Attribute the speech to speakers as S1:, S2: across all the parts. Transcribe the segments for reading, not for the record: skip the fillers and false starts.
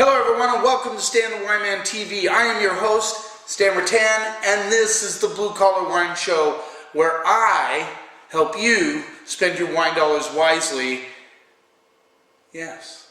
S1: Hello everyone and welcome to Stan the Wine Man TV. I am your host, Stan Rattan, and this is the Blue Collar Wine Show where I help you spend your wine dollars wisely. Yes.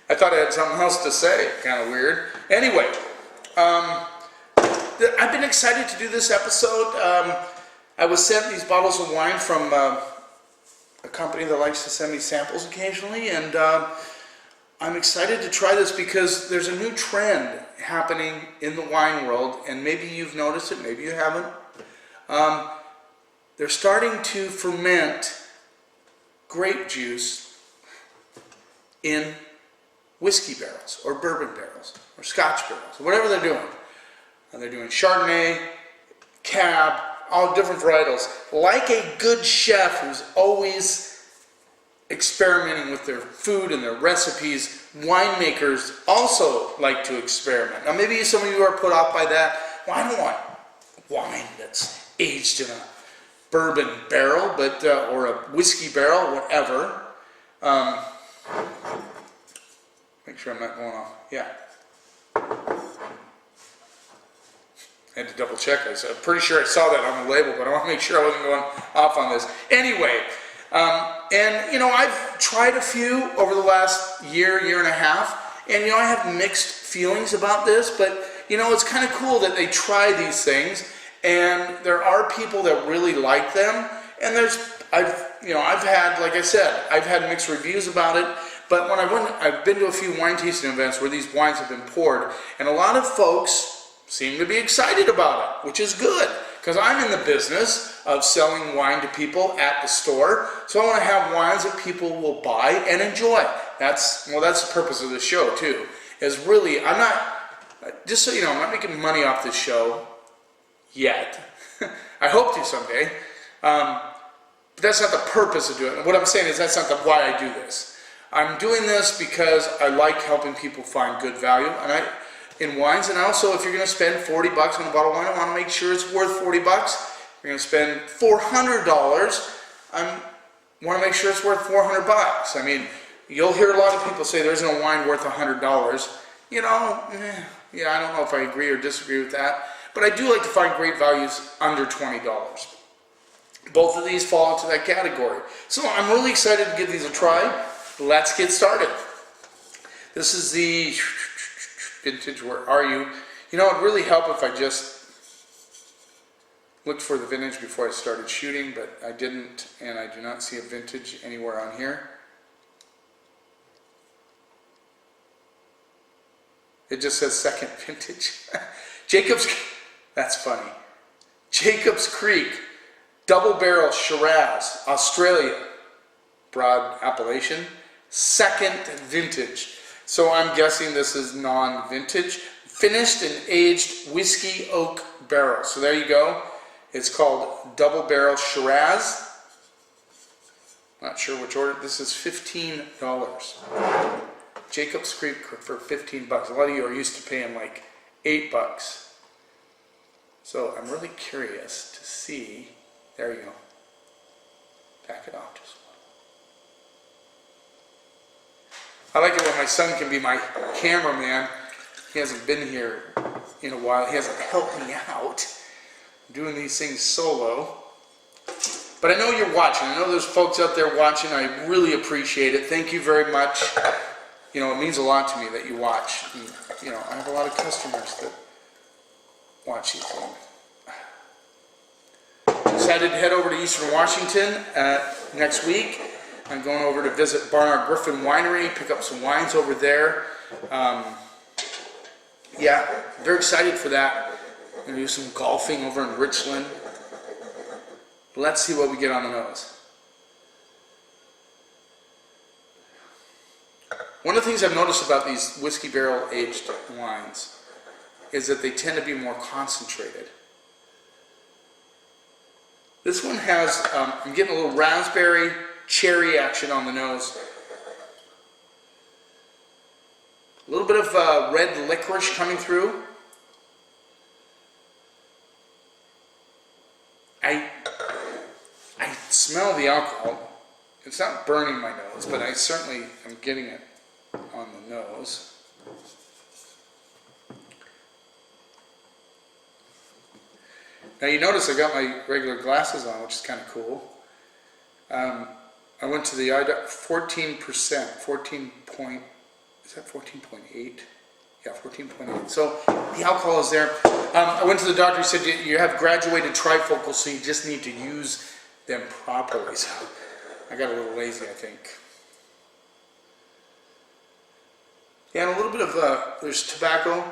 S1: I thought I had something else to say, kind of weird. Anyway, I've been excited to do this episode. I was sent these bottles of wine from a company that likes to send me samples occasionally, and I'm excited to try this because there's a new trend happening in the wine world, and maybe you've noticed it, maybe you haven't. They're starting to ferment grape juice in whiskey barrels, or bourbon barrels, or scotch barrels, or whatever they're doing. And they're doing Chardonnay, Cab, all different varietals. Like a good chef who's always experimenting with their food and their recipes, winemakers also like to experiment. Now maybe some of you are put off by that. Well, I don't want wine that's aged in a bourbon barrel, but or a whiskey barrel, whatever. Make sure I'm not going off. Yeah. I had to double check. I'm pretty sure I saw that on the label, but I want to make sure I wasn't going off on this. Anyway, and you know, I've tried a few over the last year and a half, and you know, I have mixed feelings about this, but you know, it's kind of cool that they try these things, and there are people that really like them, and I've had, like I said, I've had mixed reviews about it, but when I've been to a few wine tasting events where these wines have been poured, and a lot of folks seem to be excited about it, which is good, because I'm in the business of selling wine to people at the store, so I want to have wines that people will buy and enjoy. That's the purpose of the show too, is really, I'm not, just so you know, I'm not making money off this show yet. I hope to someday, but that's not the purpose of doing it. What I'm saying is that's not why I do this. I'm doing this because I like helping people find good value, in wines, and also if you're going to spend $40 on a bottle of wine, I want to make sure it's worth $40. If you're going to spend $400, I want to make sure it's worth $400. I mean, you'll hear a lot of people say there isn't a wine worth $100. You know, yeah, I don't know if I agree or disagree with that, but I do like to find great values under $20. Both of these fall into that category. So I'm really excited to give these a try. Let's get started. This is the vintage, where are you? You know, it'd really help if I just looked for the vintage before I started shooting, but I didn't, and I do not see a vintage anywhere on here. It just says second vintage. Jacobs, that's funny. Jacobs Creek, double barrel Shiraz, Australia, broad appellation, second vintage. So I'm guessing this is non-vintage, finished and aged whiskey oak barrel. So there you go. It's called Double Barrel Shiraz. Not sure which order. This is $15. Jacobs Creek for $15. A lot of you are used to paying like $8. So I'm really curious to see. There you go. Pack it off just. I like it when my son can be my cameraman. He hasn't been here in a while. He hasn't helped me out doing these things solo. But I know you're watching. I know there's folks out there watching. I really appreciate it. Thank you very much. You know, it means a lot to me that you watch. And, you know, I have a lot of customers that watch these things. Decided to head over to Eastern Washington next week. I'm going over to visit Barnard Griffin Winery, pick up some wines over there. Yeah, very excited for that. I'm going to do some golfing over in Richland. Let's see what we get on the nose. One of the things I've noticed about these whiskey barrel aged wines is that they tend to be more concentrated. This one has, I'm getting a little raspberry, cherry action on the nose. A little bit of red licorice coming through. I smell the alcohol. It's not burning my nose, but I certainly am getting it. on the nose. Now you notice I got my regular glasses on, which is kind of cool. I went to the 14%, 14 point, is that 14.8? Yeah, 14.8. So the alcohol is there. I went to the doctor, he said you have graduated trifocals, so you just need to use them properly. So I got a little lazy, I think. Yeah, and a little bit of, there's tobacco,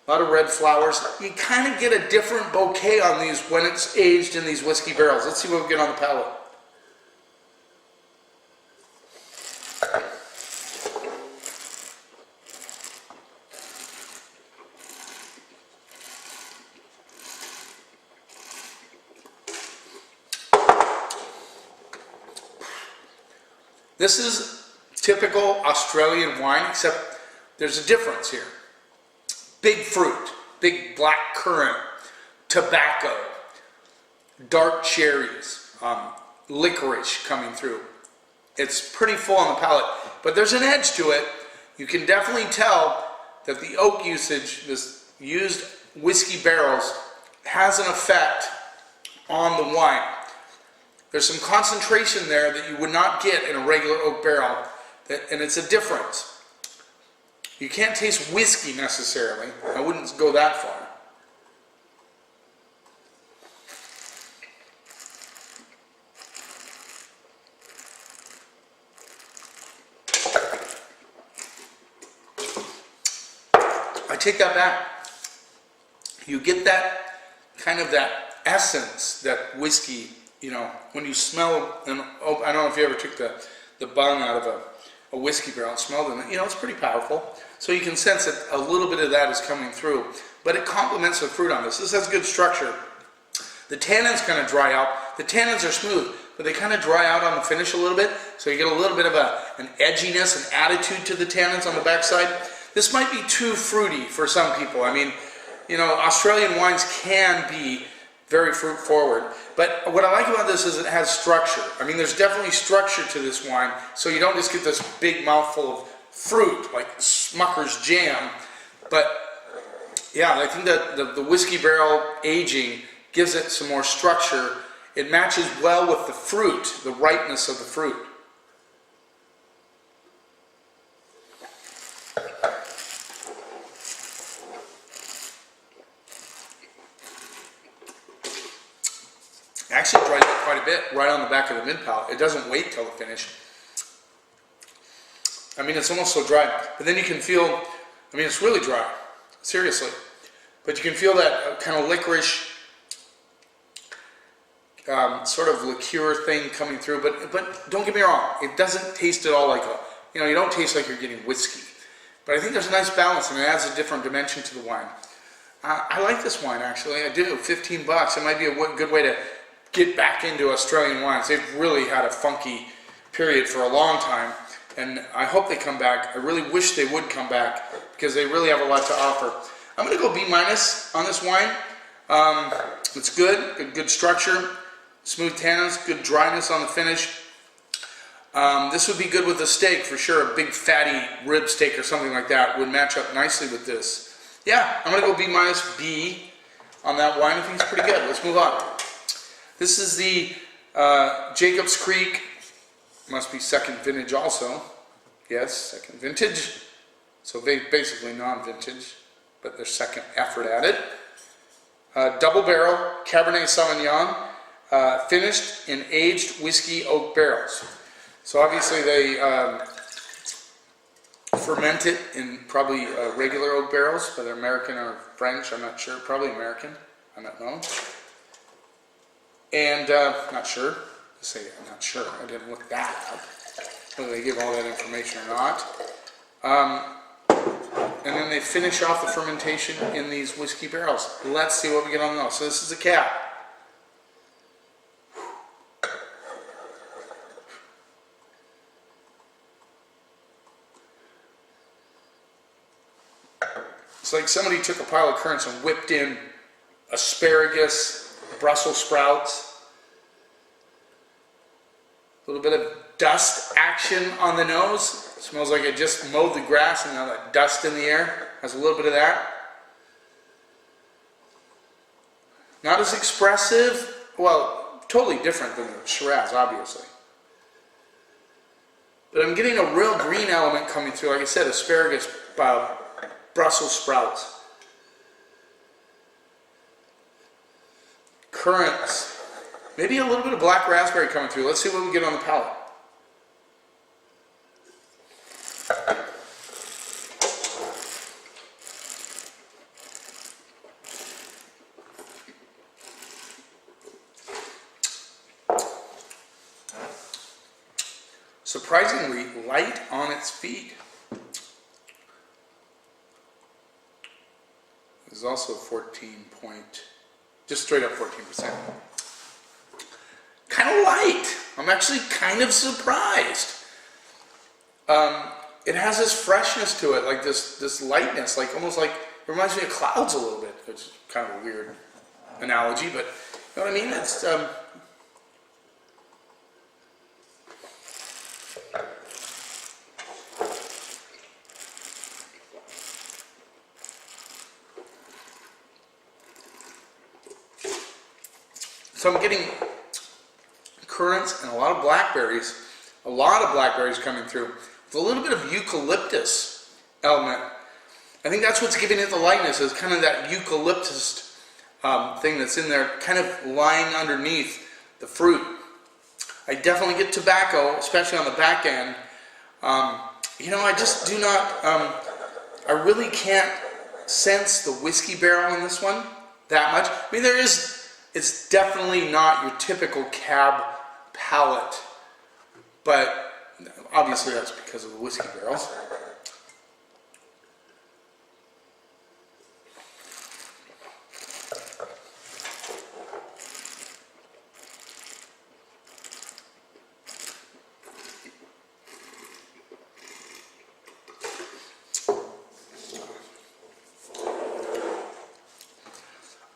S1: a lot of red flowers. You kind of get a different bouquet on these when it's aged in these whiskey barrels. Let's see what we get on the palate. This is typical Australian wine, except there's a difference here. Big fruit, big black currant, tobacco, dark cherries, licorice coming through. It's pretty full on the palate, but there's an edge to it. You can definitely tell that the oak usage, this used whiskey barrels, has an effect on the wine. There's some concentration there that you would not get in a regular oak barrel, and it's a difference. You can't taste whiskey necessarily. I wouldn't go that far. I take that back. You get that kind of that essence, that whiskey. You know, when you smell, and I don't know if you ever took the bung out of a whiskey barrel and smelled it, you know, it's pretty powerful. So you can sense that a little bit of that is coming through, but it complements the fruit on this. This has good structure. The tannins kind of dry out. The tannins are smooth, but they kind of dry out on the finish a little bit, so you get a little bit of an edginess, an attitude to the tannins on the backside. This might be too fruity for some people. I mean, you know, Australian wines can be very fruit forward. But what I like about this is it has structure. I mean, there's definitely structure to this wine, so you don't just get this big mouthful of fruit like Smucker's jam. But yeah, I think that the whiskey barrel aging gives it some more structure. It matches well with the fruit, the ripeness of the fruit. Actually dries out quite a bit right on the back of the mid palate. It doesn't wait till the finish. I mean, it's almost so dry, but then you can feel, I mean, it's really dry, seriously. But you can feel that kind of licorice, sort of liqueur thing coming through. But don't get me wrong, it doesn't taste at all like you know, you don't taste like you're getting whiskey. But I think there's a nice balance, and it adds a different dimension to the wine. I like this wine, actually. I do. $15. It might be a good way to get back into Australian wines. They've really had a funky period for a long time, and I hope they come back. I really wish they would come back because they really have a lot to offer. I'm going to go B- on this wine. It's good structure, smooth tannins, good dryness on the finish. This would be good with a steak for sure. A big fatty rib steak or something like that would match up nicely with this. Yeah, I'm going to go B- on that wine. I think it's pretty good. Let's move on. This is the Jacobs Creek, must be second vintage also. Yes, second vintage. So basically non-vintage, but their second effort at it. Double barrel Cabernet Sauvignon, finished in aged whiskey oak barrels. So obviously they ferment it in probably regular oak barrels, whether American or French, I'm not sure. Probably American, I don't know. And, not sure. Say I'm not sure. I didn't look that up, whether they give all that information or not. And then they finish off the fermentation in these whiskey barrels. Let's see what we get on those. So this is a cap. It's like somebody took a pile of currants and whipped in asparagus, Brussels sprouts, a little bit of dust action on the nose. Smells like I just mowed the grass and now that dust in the air has a little bit of that. Not as expressive, well, totally different than the Shiraz, obviously. But I'm getting a real green element coming through. Like I said, asparagus, Brussels sprouts, currants, maybe a little bit of black raspberry coming through. Let's see what we get on the palate. Surprisingly light on its feet. There's also 14 point, just straight up 14%. Kind of light. I'm actually kind of surprised. It has this freshness to it, like this lightness, like almost like, it reminds me of clouds a little bit. It's kind of a weird analogy, but you know what I mean? It's, so I'm getting currants and a lot of blackberries coming through, with a little bit of eucalyptus element. I think that's what's giving it the lightness, is kind of that eucalyptus thing that's in there, kind of lying underneath the fruit. I definitely get tobacco, especially on the back end. You know, I just do not, I really can't sense the whiskey barrel in this one that much. I mean, it's definitely not your typical cab palate, but obviously that's because of the whiskey barrels.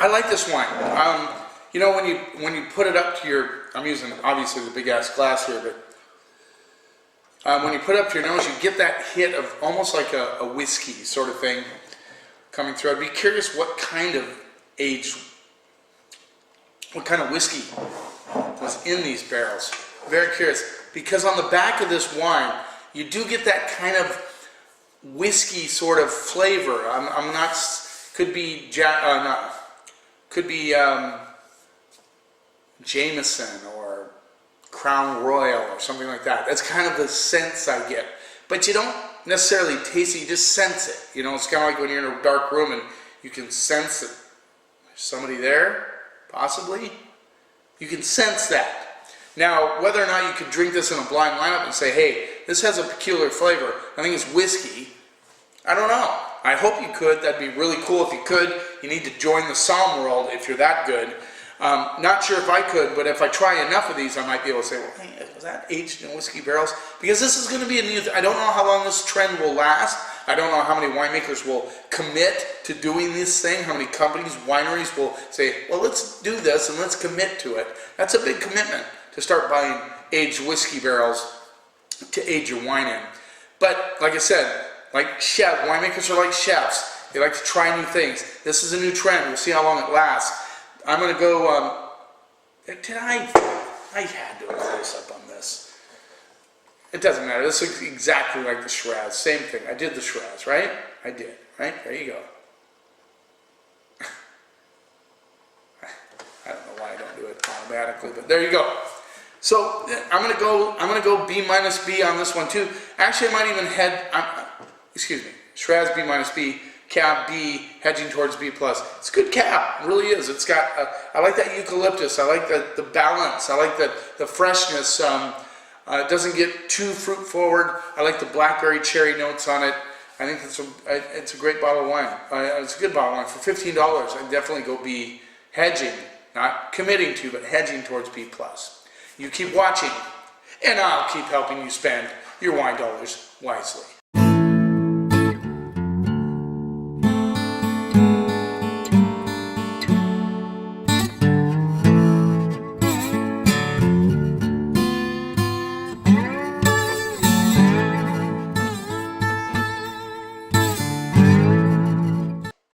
S1: I like this wine. You know, when you put it up to your, I'm using obviously the big ass glass here, but when you put it up to your nose, you get that hit of almost like a whiskey sort of thing coming through. I'd be curious what kind of whiskey was in these barrels. Very curious, because on the back of this wine, you do get that kind of whiskey sort of flavor. I'm not, could be Jameson or Crown Royal or something like that. That's kind of the sense I get. But you don't necessarily taste it, you just sense it. You know, it's kind of like when you're in a dark room and you can sense that there's somebody there, possibly. You can sense that. Now, whether or not you could drink this in a blind lineup and say, hey, this has a peculiar flavor, I think it's whiskey, I don't know. I hope you could. That'd be really cool if you could. You need to join the Somm world if you're that good. Not sure if I could, but if I try enough of these, I might be able to say, well, hey, was that aged in whiskey barrels? Because this is going to be a new, I don't know how long this trend will last. I don't know how many winemakers will commit to doing this thing, how many companies, wineries will say, well, let's do this and let's commit to it. That's a big commitment to start buying aged whiskey barrels to age your wine in. But like I said, like winemakers are like chefs. They like to try new things. This is a new trend. We'll see how long it lasts. I'm going to go, I had to close up on this. It doesn't matter. This looks exactly like the Shiraz. Same thing. I did the Shiraz, right? I did, right? There you go. I don't know why I don't do it automatically, but there you go. So I'm gonna go B minus B on this one too. Actually, I might even Shiraz B minus B, Cab B, hedging towards B plus. It's a good cab, it really is. It's got, I like that eucalyptus. I like the balance. I like the freshness. It doesn't get too fruit forward. I like the blackberry cherry notes on it. I think it's a great bottle of wine. It's a good bottle of wine. For $15, I'd definitely go B, hedging, not committing to, but hedging towards B plus. You keep watching, and I'll keep helping you spend your wine dollars wisely.